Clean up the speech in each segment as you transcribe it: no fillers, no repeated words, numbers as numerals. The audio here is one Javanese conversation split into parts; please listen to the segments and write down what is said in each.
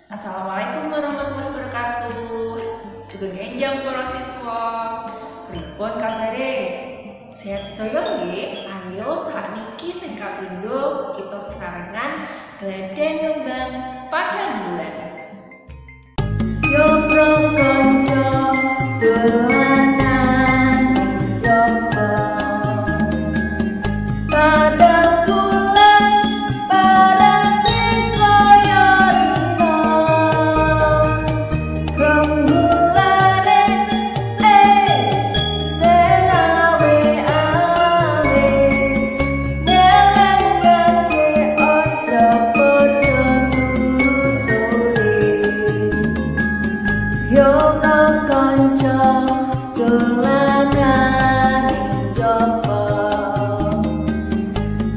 Assalamualaikum warahmatullahi wabarakatuh. Sugeng enjang para siswa. Pripun kabare? Sehat sedaya nggih? Ayo sakniki sing kapindho kita sesarengan gledhen nembang padang bulan. Yo kanca dolanan coba padang bulan padang Nitroyo rino remulane selawe awe nyelengake ojo podo turu sore yo kanca dolanan coba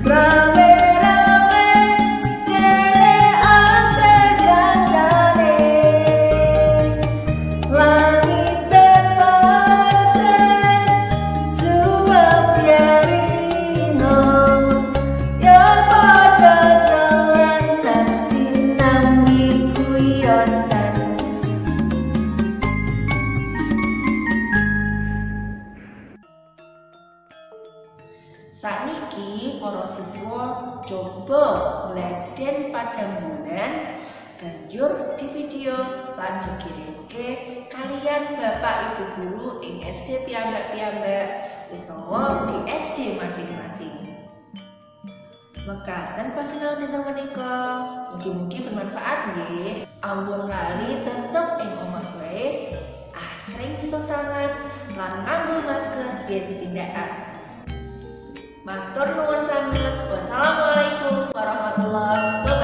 rame-rame dene ate kancane langite padhe suwabyarino yo padha dolanan sinambi guyonan. Sakniki para siswa coba gledhen padang bulan banjur di video lan dikirimke kalian Bapak Ibu guru ing SD piyambak-piyambak utawa di SD masing-masing. Mekaten pasinaon dinten menika, mugi-mugi bermanfaat nggih. Ampun lali tetep ing omah wae, asring nyuci tangan lan nganggo masker yen tindakan. Matur nuwun sanget. Wassalamualaikum warahmatullahi wabarakatuh.